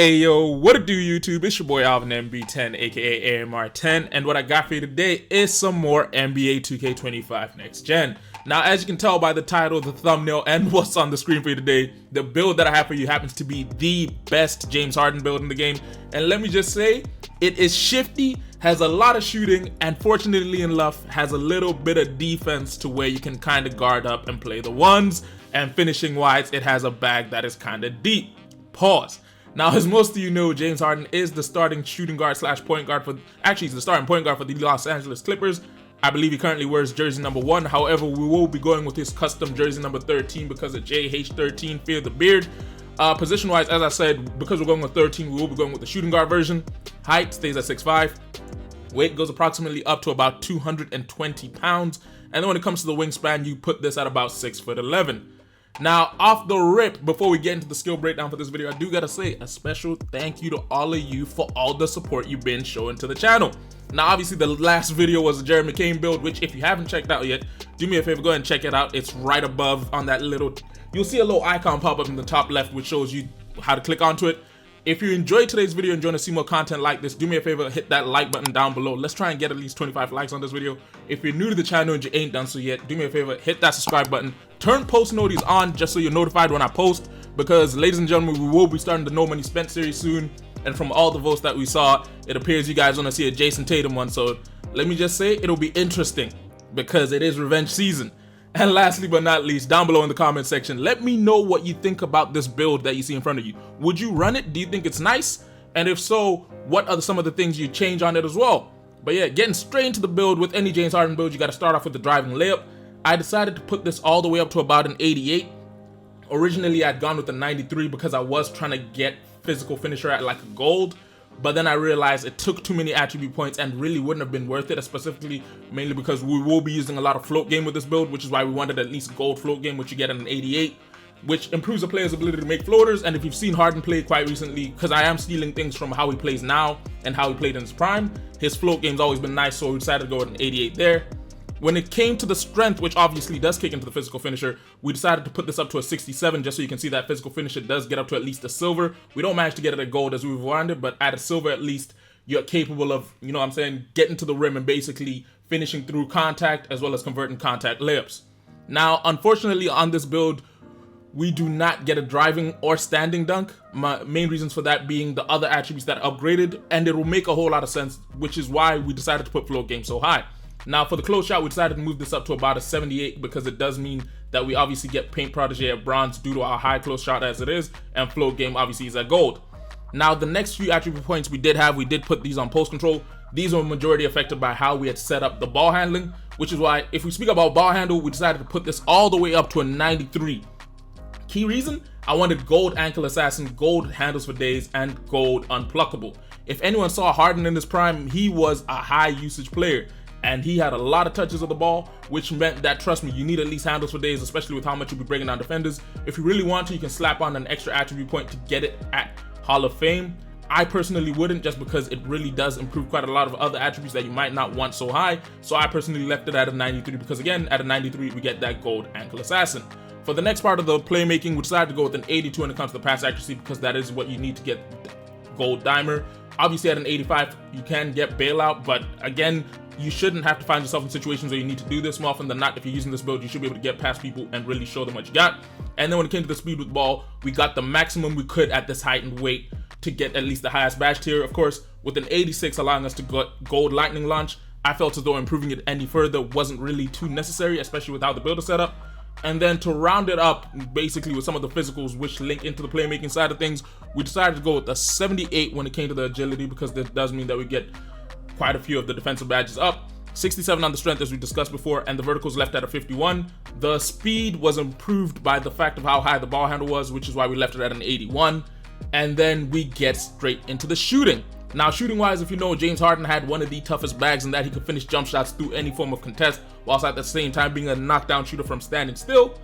Hey yo, what it do YouTube? It's your boy Alvin MB10 aka AMR10, and what I got for you today is some more NBA 2K25 Next Gen. Now, as you can tell by the title, the thumbnail, and what's on the screen for you today, the build that I have for you happens to be the best James Harden build in the game. And let me just say, it is shifty, has a lot of shooting, and fortunately enough, has a little bit of defense to where you can kind of guard up and play the ones, and finishing wise, it has a bag that is kind of deep. Pause. Now, as most of you know, James Harden is the starting shooting guard slash point guard for, actually he's the starting point guard for the Los Angeles Clippers. I believe he currently wears jersey number 1. However, we will be going with his custom jersey number 13 because of JH13, Fear the Beard. Position wise, as I said, because we're going with 13, we will be going with the shooting guard version. Height stays at 6'5". Weight goes approximately up to about 220 pounds. And then when it comes to the wingspan, you put this at about 6'11". Now, off the rip, before we get into the skill breakdown for this video, I do gotta say a special thank you to all of you for all the support you've been showing to the channel. Now, obviously, the last video was a Jeremy Kane build, which if you haven't checked out yet, do me a favor, go ahead and check it out. It's right above on that little, you'll see a little icon pop up in the top left, which shows you how to click onto it. If you enjoyed today's video and you want to see more content like this, do me a favor, hit that like button down below. Let's try and get at least 25 likes on this video. If you're new to the channel and you ain't done so yet, do me a favor, hit that subscribe button. Turn post notifications on just so you're notified when I post, because ladies and gentlemen, we will be starting the No Money Spent series soon. And from all the votes that we saw, it appears you guys want to see a Jason Tatum one. So let me just say, it'll be interesting because it is revenge season. And lastly but not least, down below in the comment section, let me know what you think about this build that you see in front of you. Would you run it? Do you think it's nice? And if so, what are some of the things you change on it as well? But yeah, getting straight into the build, with any James Harden build, you got to start off with the driving layup. I decided to put this all the way up to about an 88. Originally, I'd gone with a 93 because I was trying to get physical finisher at like a gold. But then I realized it took too many attribute points and really wouldn't have been worth it, specifically mainly because we will be using a lot of float game with this build, which is why we wanted at least gold float game, which you get at an 88, which improves a player's ability to make floaters. And if you've seen Harden play quite recently, because I am stealing things from how he plays now and how he played in his prime, his float game's always been nice, so we decided to go with an 88 there. When it came to the strength, which obviously does kick into the physical finisher, we decided to put this up to a 67 just so you can see that physical finisher does get up to at least a silver. We don't manage to get it at gold as we wanted, but at a silver at least, you're capable of, you know what I'm saying, getting to the rim and basically finishing through contact as well as converting contact layups. Now, unfortunately on this build, we do not get a driving or standing dunk. My main reasons for that being the other attributes that are upgraded, and it will make a whole lot of sense, which is why we decided to put float game so high. Now, for the close shot, we decided to move this up to about a 78 because it does mean that we obviously get paint protege at bronze due to our high close shot as it is, and float game obviously is at gold. Now, the next few attribute points we did put these on post control. These were majority affected by how we had set up the ball handling, which is why if we speak about ball handle, we decided to put this all the way up to a 93. Key reason, I wanted gold ankle assassin, gold handles for days, and gold unpluckable. If anyone saw Harden in his prime, he was a high usage player. And he had a lot of touches of the ball, which meant that, trust me, you need at least handles for days, especially with how much you'll be breaking down defenders. If you really want to, you can slap on an extra attribute point to get it at Hall of Fame. I personally wouldn't, just because it really does improve quite a lot of other attributes that you might not want so high. So I personally left it at a 93 because, again, at a 93, we get that gold ankle assassin. For the next part of the playmaking, we decided to go with an 82 when it comes to pass accuracy because that is what you need to get gold dimer. Obviously, at an 85, you can get bailout, but again, you shouldn't have to find yourself in situations where you need to do this. More often than not, if you're using this build, you should be able to get past people and really show them what you got. And then when it came to the speed with the ball, we got the maximum we could at this height and weight to get at least the highest badge tier. Of course, with an 86 allowing us to get gold lightning launch, I felt as though improving it any further wasn't really too necessary, especially with how the build is set up. And then to round it up, basically with some of the physicals which link into the playmaking side of things, we decided to go with a 78 when it came to the agility, because that does mean that we get quite a few of the defensive badges up. 67 on the strength, as we discussed before, and the verticals left at a 51. The speed was improved by the fact of how high the ball handle was, which is why we left it at an 81. And then we get straight into the shooting. Now, shooting wise, if you know, James Harden had one of the toughest bags in that he could finish jump shots through any form of contest, whilst at the same time being a knockdown shooter from standing still.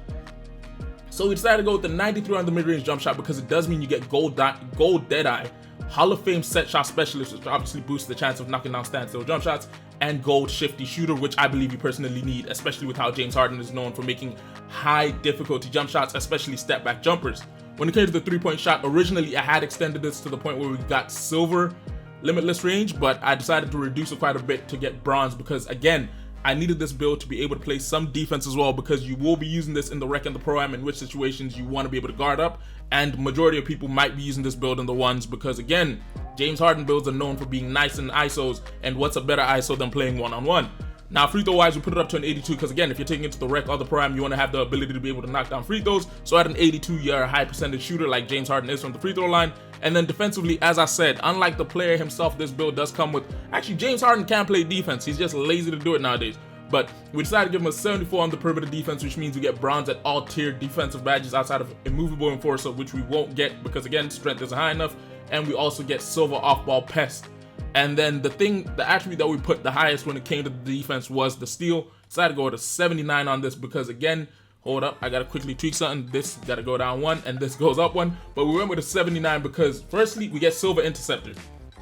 So we decided to go with the 93 on the mid-range jump shot because it does mean you get gold Deadeye, Hall of Fame set shot specialist, which obviously boosts the chance of knocking down standstill jump shots, and gold shifty shooter, which I believe you personally need, especially with how James Harden is known for making high difficulty jump shots, especially step back jumpers. When it came to the 3-point shot, originally I had extended this to the point where we got silver limitless range, but I decided to reduce it quite a bit to get bronze because, again, I needed this build to be able to play some defense as well, because you will be using this in the rec and the pro-am, in which situations you want to be able to guard up, and majority of people might be using this build in the ones because, again, James Harden builds are known for being nice in ISOs, and what's a better ISO than playing one-on-one? Now, free throw wise, we put it up to an 82 because, again, if you're taking it to the rec or the pro-am, you want to have the ability to be able to knock down free throws. So at an 82, you're a high percentage shooter like James Harden is from the free throw line. And then defensively, as I said, unlike the player himself, this build does come with, actually, James Harden can play defense. He's just lazy to do it nowadays. But we decided to give him a 74 on the perimeter defense, which means we get bronze at all tiered defensive badges outside of immovable enforcer, which we won't get because, again, strength isn't high enough. And we also get silver off-ball pest. And then the attribute that we put the highest when it came to the defense was the steal. Decided to go to 79 on this because, again, hold up, I gotta quickly tweak something. This gotta go down 1 and this goes up 1. But we went with a 79 because, firstly, we get silver interceptor.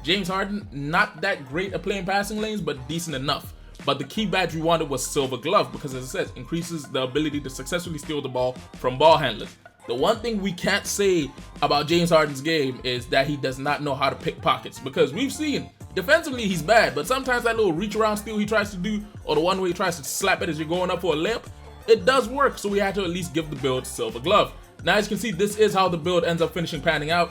James Harden, not that great at playing passing lanes, but decent enough. But the key badge we wanted was silver glove because, as it says, increases the ability to successfully steal the ball from ball handlers. The one thing we can't say about James Harden's game is that he does not know how to pick pockets, because we've seen defensively he's bad, but sometimes that little reach around steal he tries to do, or the one where he tries to slap it as you're going up for a layup, it does work. So we had to at least give the build silver glove. Now, as you can see, this is how the build ends up panning out.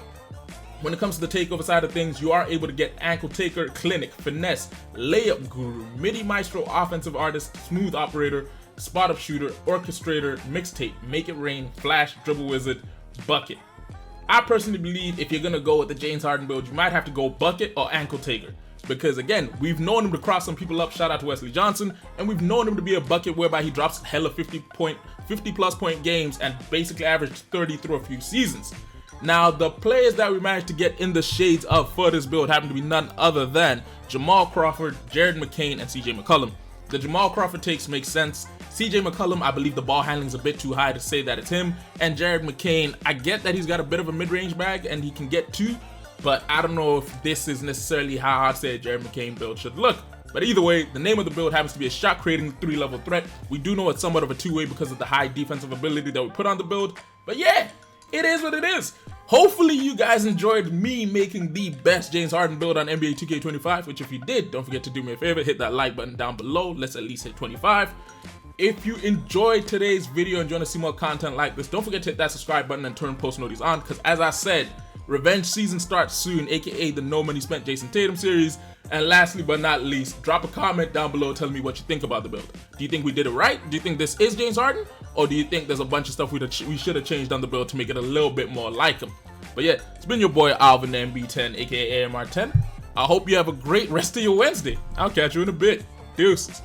When it comes to the takeover side of things, you are able to get ankle taker, clinic, finesse, layup guru, midi maestro, offensive artist, smooth operator, spot up shooter, orchestrator, mixtape, make it rain, flash, dribble wizard, bucket. I personally believe if you're gonna go with the James Harden build, you might have to go bucket or ankle taker, because, again, we've known him to cross some people up, shout out to Wesley Johnson, and we've known him to be a bucket whereby he drops hella 50 plus point games and basically averaged 30 through a few seasons. Now, the players that we managed to get in the shades of for this build happen to be none other than Jamal Crawford, Jared McCain, and CJ McCollum. The Jamal Crawford takes make sense. CJ McCollum, I believe the ball handling is a bit too high to say that it's him. And Jared McCain, I get that he's got a bit of a mid-range bag and he can get 2, but I don't know if this is necessarily how I'd say a Jared McCain build should look. But either way, the name of the build happens to be a shot-creating 3-level threat. We do know it's somewhat of a 2-way because of the high defensive ability that we put on the build. But yeah, it is what it is. Hopefully you guys enjoyed me making the best James Harden build on NBA 2K25, which if you did, don't forget to do me a favor, hit that like button down below. Let's at least hit 25. If you enjoyed today's video and you want to see more content like this, don't forget to hit that subscribe button and turn post notifications on, because as I said, revenge season starts soon, aka the No Money Spent Jason Tatum series. And lastly but not least, drop a comment down below telling me what you think about the build. Do you think we did it right? Do you think this is James Harden? Or do you think there's a bunch of stuff we should have changed on the build to make it a little bit more like him? But yeah, it's been your boy Alvin MB10, aka AMR10. I hope you have a great rest of your Wednesday. I'll catch you in a bit. Deuces.